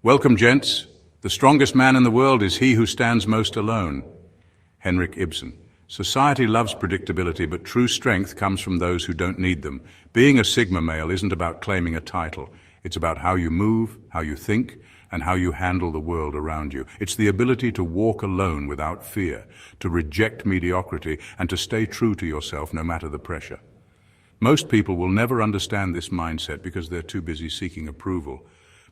Welcome, gents. The strongest man in the world is he who stands most alone. Henrik Ibsen. Society loves predictability, but true strength comes from those who don't need them. Being a Sigma male isn't about claiming a title. It's about how you move, how you think, and how you handle the world around you. It's the ability to walk alone without fear, to reject mediocrity, and to stay true to yourself no matter the pressure. Most people will never understand this mindset because they're too busy seeking approval,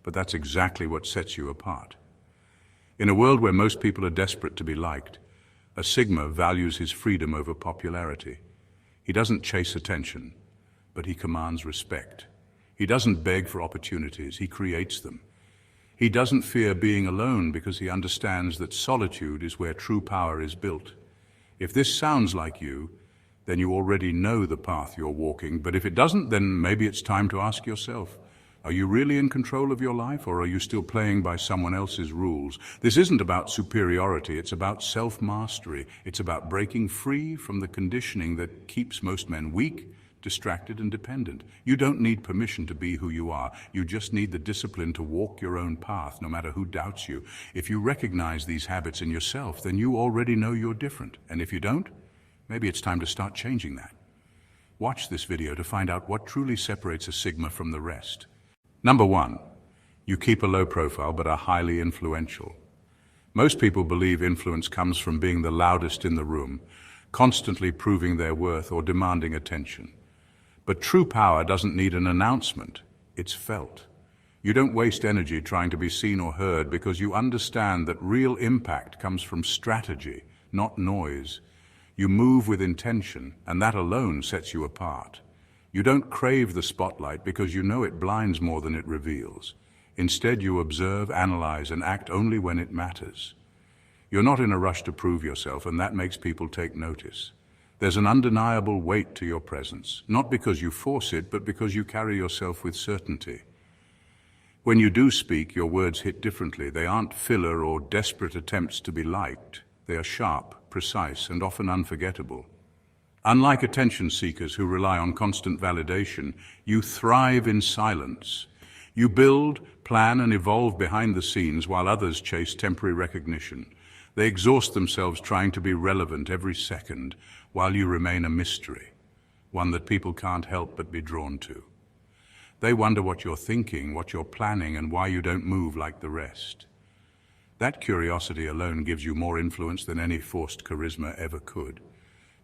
but that's exactly what sets you apart. In a world where most people are desperate to be liked, a Sigma values his freedom over popularity. He doesn't chase attention, but he commands respect. He doesn't beg for opportunities, he creates them. He doesn't fear being alone because he understands that solitude is where true power is built. If this sounds like you, then you already know the path you're walking, but if it doesn't, then maybe it's time to ask yourself, are you really in control of your life, or are you still playing by someone else's rules? This isn't about superiority, it's about self-mastery. It's about breaking free from the conditioning that keeps most men weak, distracted, and dependent. You don't need permission to be who you are. You just need the discipline to walk your own path, no matter who doubts you. If you recognize these habits in yourself, then you already know you're different. And if you don't, maybe it's time to start changing that. Watch this video to find out what truly separates a Sigma from the rest. Number 1, you keep a low profile but are highly influential. Most people believe influence comes from being the loudest in the room, constantly proving their worth or demanding attention. But true power doesn't need an announcement, it's felt. You don't waste energy trying to be seen or heard because you understand that real impact comes from strategy, not noise. You move with intention, and that alone sets you apart. You don't crave the spotlight because you know it blinds more than it reveals. Instead, you observe, analyze, and act only when it matters. You're not in a rush to prove yourself, and that makes people take notice. There's an undeniable weight to your presence, not because you force it, but because you carry yourself with certainty. When you do speak, your words hit differently. They aren't filler or desperate attempts to be liked. They are sharp, precise, and often unforgettable. Unlike attention seekers who rely on constant validation, you thrive in silence. You build, plan, and evolve behind the scenes while others chase temporary recognition. They exhaust themselves trying to be relevant every second while you remain a mystery, one that people can't help but be drawn to. They wonder what you're thinking, what you're planning, and why you don't move like the rest. That curiosity alone gives you more influence than any forced charisma ever could.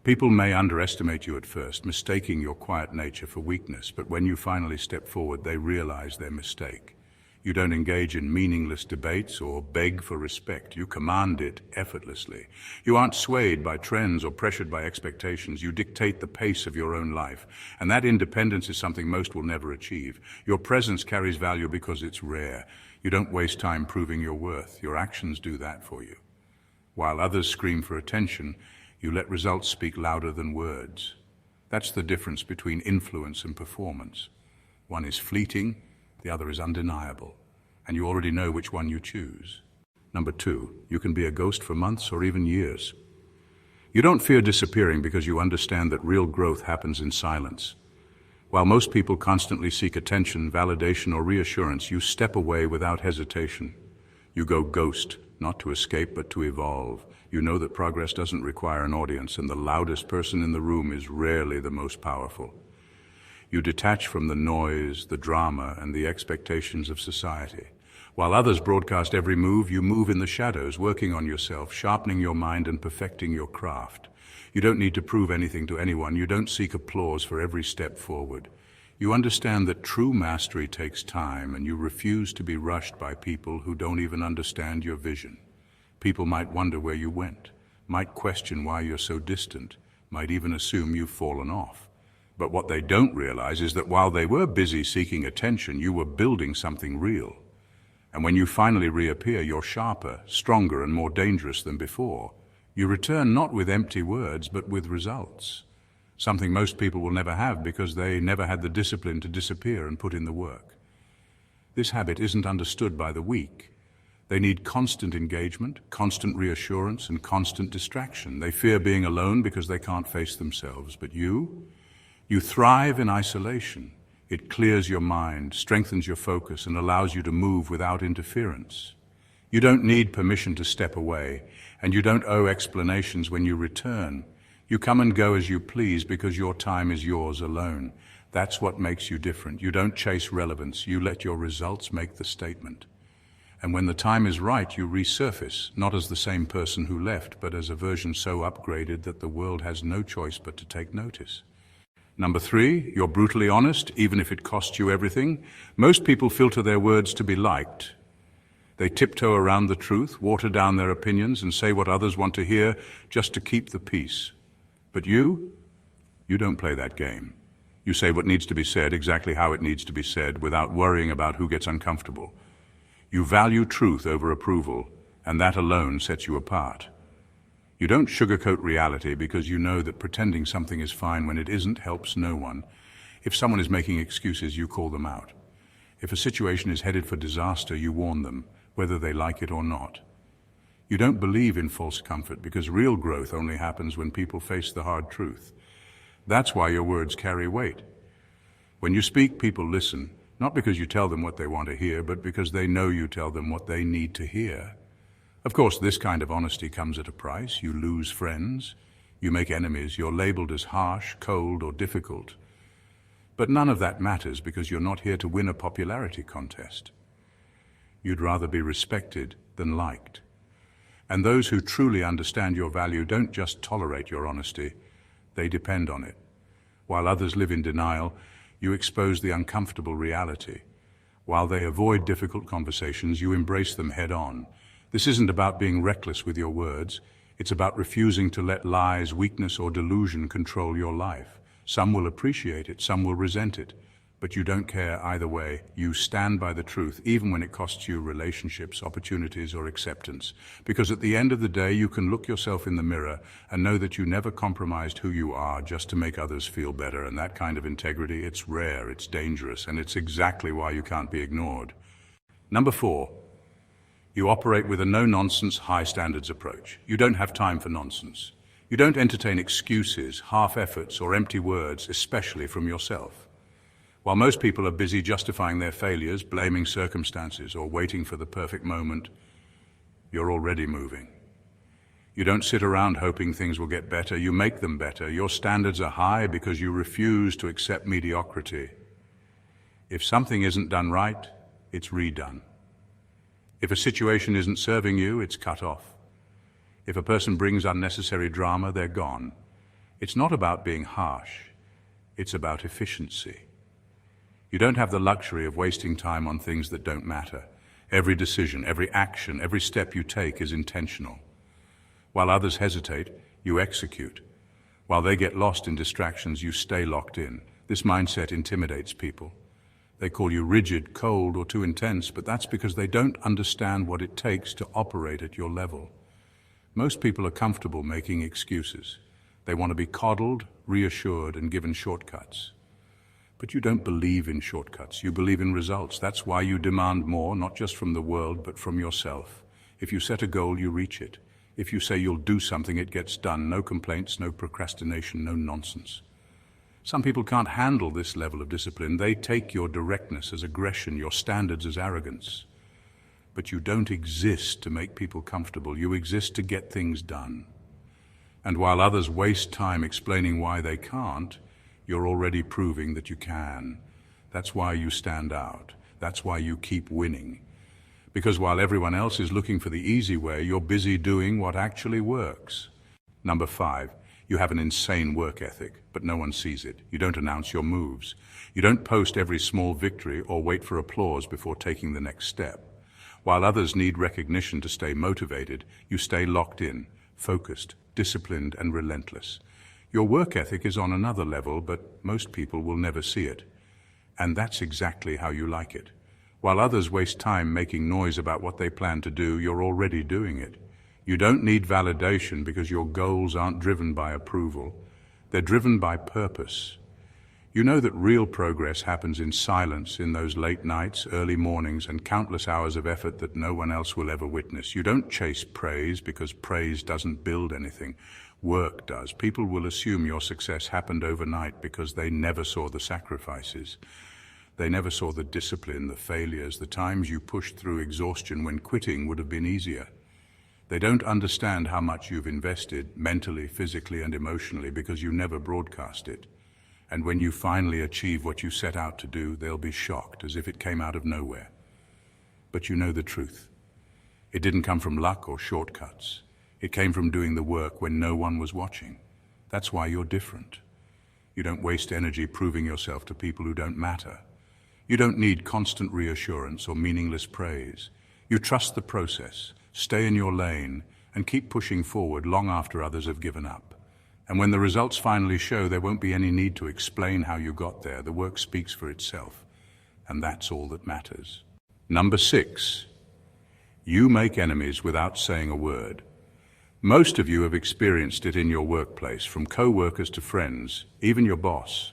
People may underestimate you at first, mistaking your quiet nature for weakness, but when you finally step forward, they realize their mistake. You don't engage in meaningless debates or beg for respect. You command it effortlessly. You aren't swayed by trends or pressured by expectations. You dictate the pace of your own life, and that independence is something most will never achieve. Your presence carries value because it's rare. You don't waste time proving your worth. Your actions do that for you. While others scream for attention, you let results speak louder than words. That's the difference between influence and performance. One is fleeting, the other is undeniable, and you already know which one you choose. Number 2, you can be a ghost for months or even years. You don't fear disappearing because you understand that real growth happens in silence. While most people constantly seek attention, validation, or reassurance, you step away without hesitation. You go ghost, not to escape, but to evolve. You know that progress doesn't require an audience, and the loudest person in the room is rarely the most powerful. You detach from the noise, the drama, and the expectations of society. While others broadcast every move, you move in the shadows, working on yourself, sharpening your mind, and perfecting your craft. You don't need to prove anything to anyone. You don't seek applause for every step forward. You understand that true mastery takes time, and you refuse to be rushed by people who don't even understand your vision. People might wonder where you went, might question why you're so distant, might even assume you've fallen off. But what they don't realize is that while they were busy seeking attention, you were building something real. And when you finally reappear, you're sharper, stronger, and more dangerous than before. You return not with empty words, but with results. Something most people will never have because they never had the discipline to disappear and put in the work. This habit isn't understood by the weak. They need constant engagement, constant reassurance, and constant distraction. They fear being alone because they can't face themselves. But you thrive in isolation. It clears your mind, strengthens your focus, and allows you to move without interference. You don't need permission to step away, and you don't owe explanations when you return. You come and go as you please because your time is yours alone. That's what makes you different. You don't chase relevance. You let your results make the statement. And when the time is right, you resurface, not as the same person who left, but as a version so upgraded that the world has no choice but to take notice. Number 3, you're brutally honest, even if it costs you everything. Most people filter their words to be liked. They tiptoe around the truth, water down their opinions, and say what others want to hear just to keep the peace. But you don't play that game. You say what needs to be said, exactly how it needs to be said, without worrying about who gets uncomfortable. You value truth over approval, and that alone sets you apart. You don't sugarcoat reality because you know that pretending something is fine when it isn't helps no one. If someone is making excuses, you call them out. If a situation is headed for disaster, you warn them, whether they like it or not. You don't believe in false comfort because real growth only happens when people face the hard truth. That's why your words carry weight. When you speak, people listen, not because you tell them what they want to hear, but because they know you tell them what they need to hear. Of course, this kind of honesty comes at a price. You lose friends, you make enemies, you're labeled as harsh, cold, or difficult. But none of that matters because you're not here to win a popularity contest. You'd rather be respected than liked. And those who truly understand your value don't just tolerate your honesty, they depend on it. While others live in denial, you expose the uncomfortable reality. While they avoid difficult conversations, you embrace them head on. This isn't about being reckless with your words. It's about refusing to let lies, weakness, or delusion control your life. Some will appreciate it, some will resent it. But you don't care either way. You stand by the truth, even when it costs you relationships, opportunities, or acceptance. Because at the end of the day, you can look yourself in the mirror and know that you never compromised who you are just to make others feel better. And that kind of integrity, it's rare, it's dangerous, and it's exactly why you can't be ignored. Number 4, you operate with a no-nonsense, high-standards approach. You don't have time for nonsense. You don't entertain excuses, half-efforts, or empty words, especially from yourself. While most people are busy justifying their failures, blaming circumstances, or waiting for the perfect moment, you're already moving. You don't sit around hoping things will get better, you make them better. Your standards are high because you refuse to accept mediocrity. If something isn't done right, it's redone. If a situation isn't serving you, it's cut off. If a person brings unnecessary drama, they're gone. It's not about being harsh, it's about efficiency. You don't have the luxury of wasting time on things that don't matter. Every decision, every action, every step you take is intentional. While others hesitate, you execute. While they get lost in distractions, you stay locked in. This mindset intimidates people. They call you rigid, cold, or too intense, but that's because they don't understand what it takes to operate at your level. Most people are comfortable making excuses. They want to be coddled, reassured, and given shortcuts. But you don't believe in shortcuts. You believe in results. That's why you demand more, not just from the world, but from yourself. If you set a goal, you reach it. If you say you'll do something, it gets done. No complaints, no procrastination, no nonsense. Some people can't handle this level of discipline. They take your directness as aggression, your standards as arrogance. But you don't exist to make people comfortable. You exist to get things done. And while others waste time explaining why they can't, you're already proving that you can. That's why you stand out. That's why you keep winning. Because while everyone else is looking for the easy way, you're busy doing what actually works. Number 5, you have an insane work ethic, but no one sees it. You don't announce your moves. You don't post every small victory or wait for applause before taking the next step. While others need recognition to stay motivated, you stay locked in, focused, disciplined, and relentless. Your work ethic is on another level, but most people will never see it. And that's exactly how you like it. While others waste time making noise about what they plan to do, you're already doing it. You don't need validation because your goals aren't driven by approval. They're driven by purpose. You know that real progress happens in silence, in those late nights, early mornings, and countless hours of effort that no one else will ever witness. You don't chase praise because praise doesn't build anything. Work does. People will assume your success happened overnight because they never saw the sacrifices. They never saw the discipline, the failures, the times you pushed through exhaustion when quitting would have been easier. They don't understand how much you've invested, mentally, physically, and emotionally, because you never broadcast it. And when you finally achieve what you set out to do, they'll be shocked, as if it came out of nowhere. But you know the truth. It didn't come from luck or shortcuts. It came from doing the work when no one was watching. That's why you're different. You don't waste energy proving yourself to people who don't matter. You don't need constant reassurance or meaningless praise. You trust the process, stay in your lane, and keep pushing forward long after others have given up. And when the results finally show, there won't be any need to explain how you got there. The work speaks for itself, and that's all that matters. Number 6, you make enemies without saying a word. Most of you have experienced it in your workplace, from co-workers to friends, even your boss.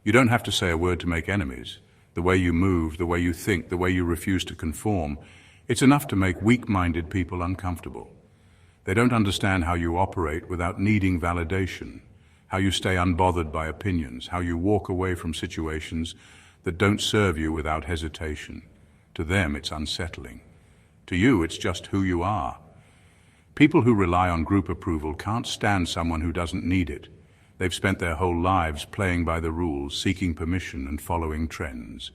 You don't have to say a word to make enemies. The way you move, the way you think, the way you refuse to conform, it's enough to make weak-minded people uncomfortable. They don't understand how you operate without needing validation, how you stay unbothered by opinions, how you walk away from situations that don't serve you without hesitation. To them, it's unsettling. To you, it's just who you are. People who rely on group approval can't stand someone who doesn't need it. They've spent their whole lives playing by the rules, seeking permission and following trends.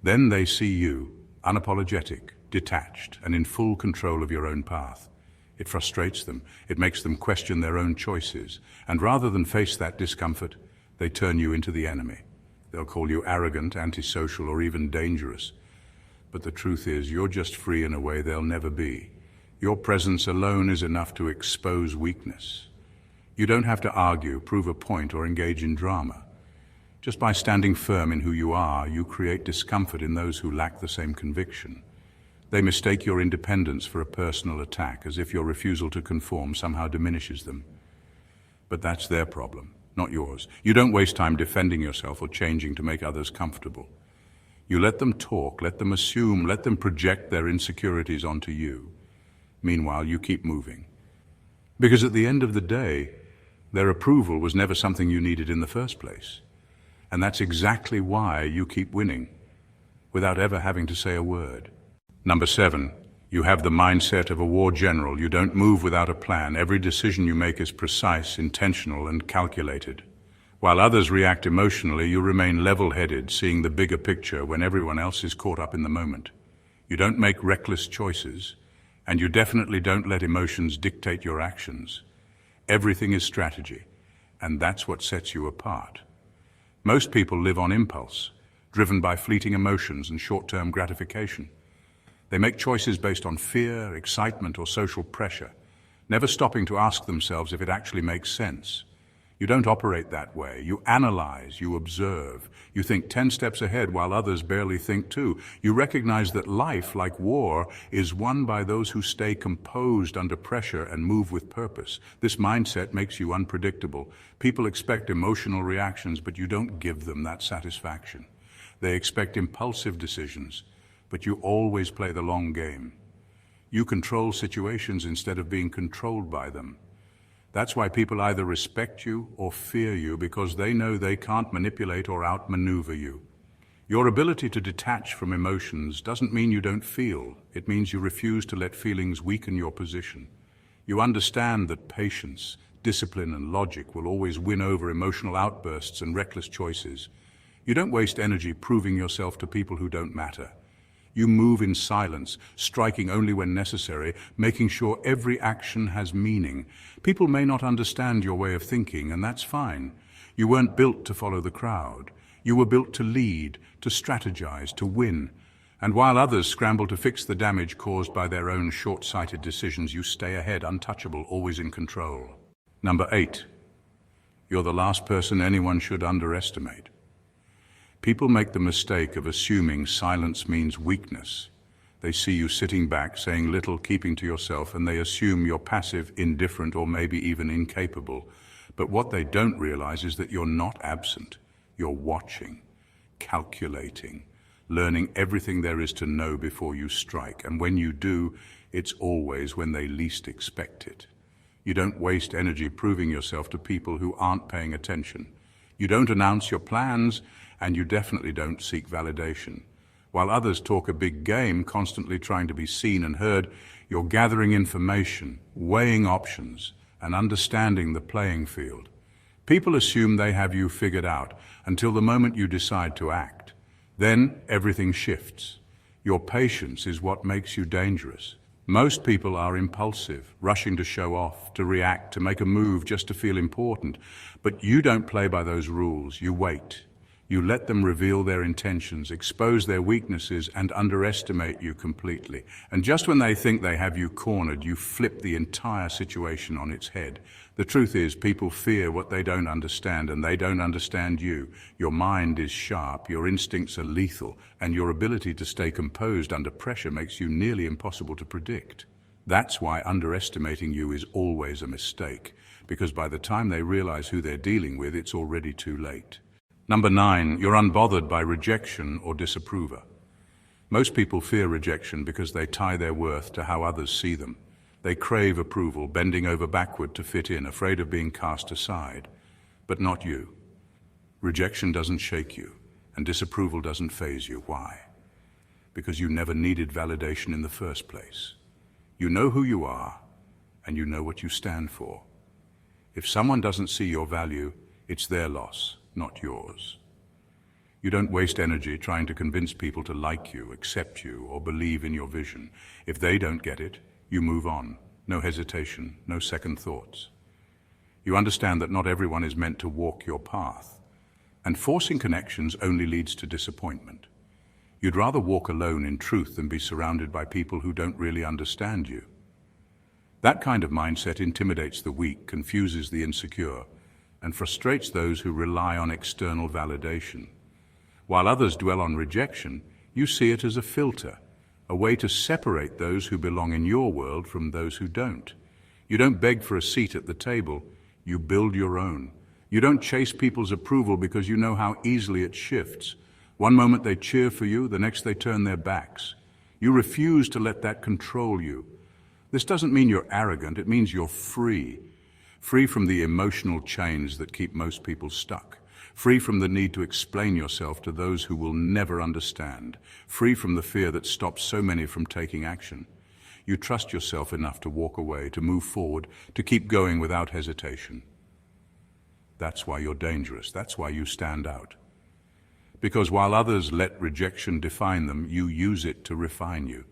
Then they see you, unapologetic, detached, and in full control of your own path. It frustrates them. It makes them question their own choices. And rather than face that discomfort, they turn you into the enemy. They'll call you arrogant, antisocial, or even dangerous. But the truth is, you're just free in a way they'll never be. Your presence alone is enough to expose weakness. You don't have to argue, prove a point, or engage in drama. Just by standing firm in who you are, you create discomfort in those who lack the same conviction. They mistake your independence for a personal attack, as if your refusal to conform somehow diminishes them. But that's their problem, not yours. You don't waste time defending yourself or changing to make others comfortable. You let them talk, let them assume, let them project their insecurities onto you. Meanwhile, you keep moving. Because at the end of the day, their approval was never something you needed in the first place. And that's exactly why you keep winning, without ever having to say a word. Number 7, you have the mindset of a war general. You don't move without a plan. Every decision you make is precise, intentional, and calculated. While others react emotionally, you remain level-headed, seeing the bigger picture when everyone else is caught up in the moment. You don't make reckless choices, and you definitely don't let emotions dictate your actions. Everything is strategy, and that's what sets you apart. Most people live on impulse, driven by fleeting emotions and short-term gratification. They make choices based on fear, excitement, or social pressure, never stopping to ask themselves if it actually makes sense. You don't operate that way. You analyze, you observe. You think 10 steps ahead while others barely think 2. You recognize that life, like war, is won by those who stay composed under pressure and move with purpose. This mindset makes you unpredictable. People expect emotional reactions, but you don't give them that satisfaction. They expect impulsive decisions, but you always play the long game. You control situations instead of being controlled by them. That's why people either respect you or fear you, because they know they can't manipulate or outmaneuver you. Your ability to detach from emotions doesn't mean you don't feel. It means you refuse to let feelings weaken your position. You understand that patience, discipline, and logic will always win over emotional outbursts and reckless choices. You don't waste energy proving yourself to people who don't matter. You move in silence, striking only when necessary, making sure every action has meaning. People may not understand your way of thinking, and that's fine. You weren't built to follow the crowd. You were built to lead, to strategize, to win. And while others scramble to fix the damage caused by their own short-sighted decisions, you stay ahead, untouchable, always in control. Number 8, you're the last person anyone should underestimate. People make the mistake of assuming silence means weakness. They see you sitting back, saying little, keeping to yourself, and they assume you're passive, indifferent, or maybe even incapable. But what they don't realize is that you're not absent. You're watching, calculating, learning everything there is to know before you strike. And when you do, it's always when they least expect it. You don't waste energy proving yourself to people who aren't paying attention. You don't announce your plans, and you definitely don't seek validation. While others talk a big game, constantly trying to be seen and heard, you're gathering information, weighing options, and understanding the playing field. People assume they have you figured out until the moment you decide to act. Then everything shifts. Your patience is what makes you dangerous. Most people are impulsive, rushing to show off, to react, to make a move just to feel important. But you don't play by those rules. You wait. You let them reveal their intentions, expose their weaknesses, and underestimate you completely. And just when they think they have you cornered, you flip the entire situation on its head. The truth is, people fear what they don't understand, and they don't understand you. Your mind is sharp, your instincts are lethal, and your ability to stay composed under pressure makes you nearly impossible to predict. That's why underestimating you is always a mistake, because by the time they realize who they're dealing with, it's already too late. Number 9, you're unbothered by rejection or disapproval. Most people fear rejection because they tie their worth to how others see them. They crave approval, bending over backward to fit in, afraid of being cast aside. But not you. Rejection doesn't shake you, and disapproval doesn't faze you. Why? Because you never needed validation in the first place. You know who you are, and you know what you stand for. If someone doesn't see your value, it's their loss, not yours. You don't waste energy trying to convince people to like you, accept you, or believe in your vision. If they don't get it, you move on. No hesitation, no second thoughts. You understand that not everyone is meant to walk your path, and forcing connections only leads to disappointment. You'd rather walk alone in truth than be surrounded by people who don't really understand you. That kind of mindset intimidates the weak, confuses the insecure, and frustrates those who rely on external validation. While others dwell on rejection, you see it as a filter, a way to separate those who belong in your world from those who don't. You don't beg for a seat at the table, you build your own. You don't chase people's approval because you know how easily it shifts. One moment they cheer for you, the next they turn their backs. You refuse to let that control you. This doesn't mean you're arrogant, it means you're free. Free from the emotional chains that keep most people stuck. Free from the need to explain yourself to those who will never understand. Free from the fear that stops so many from taking action. You trust yourself enough to walk away, to move forward, to keep going without hesitation. That's why you're dangerous. That's why you stand out. Because while others let rejection define them, you use it to refine you.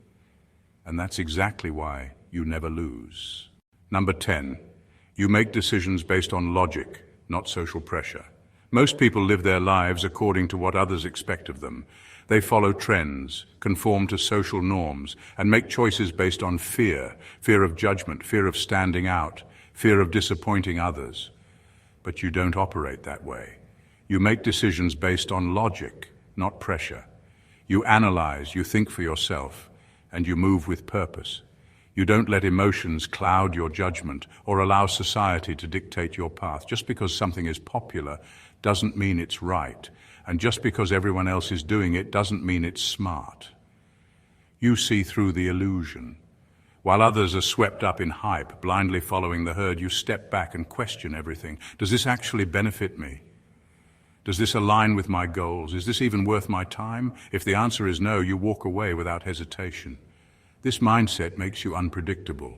And that's exactly why you never lose. Number 10. You make decisions based on logic, not social pressure. Most people live their lives according to what others expect of them. They follow trends, conform to social norms, and make choices based on fear of judgment, fear of standing out, fear of disappointing others. But you don't operate that way. You make decisions based on logic, not pressure. You analyze, you think for yourself, and you move with purpose. You don't let emotions cloud your judgment or allow society to dictate your path. Just because something is popular doesn't mean it's right, and just because everyone else is doing it doesn't mean it's smart. You see through the illusion. While others are swept up in hype, blindly following the herd, you step back and question everything. Does this actually benefit me? Does this align with my goals? Is this even worth my time? If the answer is no, you walk away without hesitation. This mindset makes you unpredictable.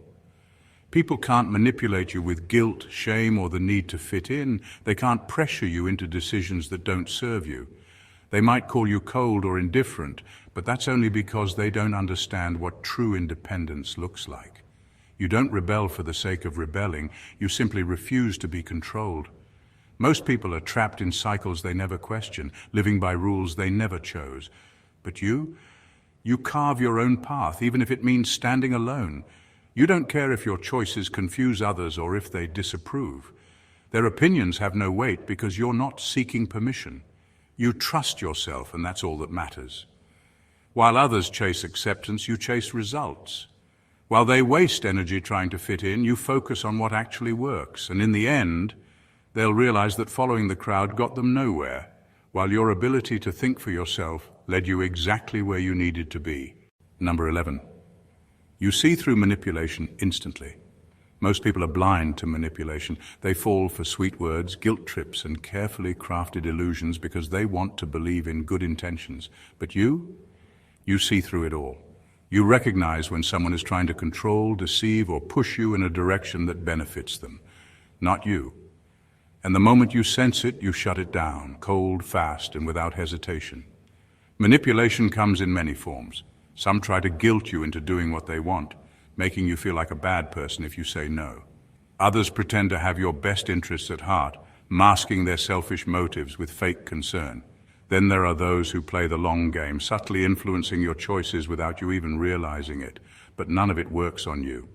People can't manipulate you with guilt, shame, or the need to fit in. They can't pressure you into decisions that don't serve you. They might call you cold or indifferent, but that's only because they don't understand what true independence looks like. You don't rebel for the sake of rebelling. You simply refuse to be controlled. Most people are trapped in cycles they never question, living by rules they never chose. But you carve your own path, even if it means standing alone. You don't care if your choices confuse others or if they disapprove. Their opinions have no weight because you're not seeking permission. You trust yourself, and that's all that matters. While others chase acceptance, you chase results. While they waste energy trying to fit in, you focus on what actually works. And in the end, they'll realize that following the crowd got them nowhere, while your ability to think for yourself led you exactly where you needed to be. Number 11. You see through manipulation instantly. Most people are blind to manipulation. They fall for sweet words, guilt trips, and carefully crafted illusions because they want to believe in good intentions. But you see through it all. You recognize when someone is trying to control, deceive, or push you in a direction that benefits them, not you. And the moment you sense it, you shut it down, cold, fast, and without hesitation. Manipulation comes in many forms. Some try to guilt you into doing what they want, making you feel like a bad person if you say no. Others pretend to have your best interests at heart, masking their selfish motives with fake concern. Then there are those who play the long game, subtly influencing your choices without you even realizing it, but none of it works on you.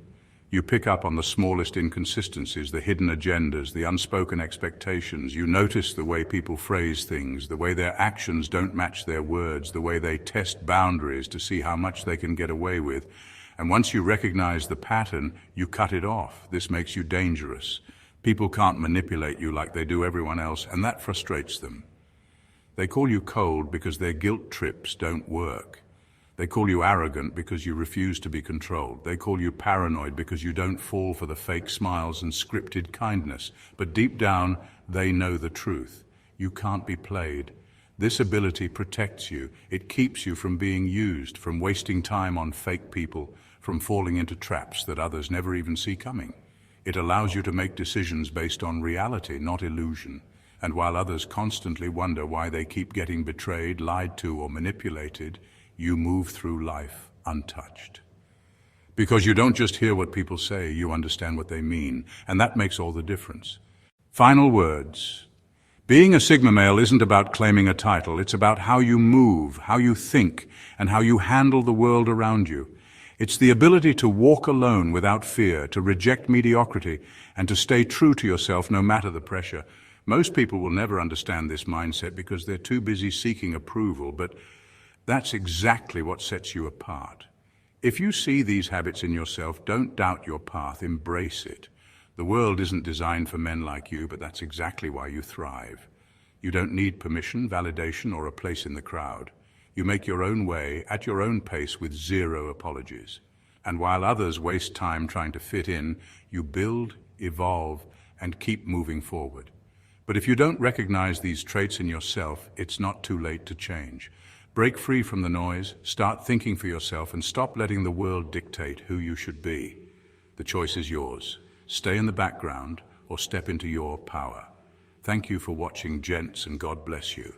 You pick up on the smallest inconsistencies, the hidden agendas, the unspoken expectations. You notice the way people phrase things, the way their actions don't match their words, the way they test boundaries to see how much they can get away with. And once you recognize the pattern, you cut it off. This makes you dangerous. People can't manipulate you like they do everyone else, and that frustrates them. They call you cold because their guilt trips don't work. They call you arrogant because you refuse to be controlled. They call you paranoid because you don't fall for the fake smiles and scripted kindness. But deep down, they know the truth. You can't be played. This ability protects you. It keeps you from being used, from wasting time on fake people, from falling into traps that others never even see coming. It allows you to make decisions based on reality, not illusion. And while others constantly wonder why they keep getting betrayed, lied to, or manipulated, you move through life untouched. Because you don't just hear what people say, you understand what they mean, and that makes all the difference. Final words. Being a Sigma male isn't about claiming a title, it's about how you move, how you think, and how you handle the world around you. It's the ability to walk alone without fear, to reject mediocrity, and to stay true to yourself no matter the pressure. Most people will never understand this mindset because they're too busy seeking approval, but that's exactly what sets you apart. If you see these habits in yourself, don't doubt your path, embrace it. The world isn't designed for men like you, but that's exactly why you thrive. You don't need permission, validation, or a place in the crowd. You make your own way, at your own pace, with zero apologies. And while others waste time trying to fit in, you build, evolve, and keep moving forward. But if you don't recognize these traits in yourself, it's not too late to change. Break free from the noise, start thinking for yourself, and stop letting the world dictate who you should be. The choice is yours. Stay in the background or step into your power. Thank you for watching, gents, and God bless you.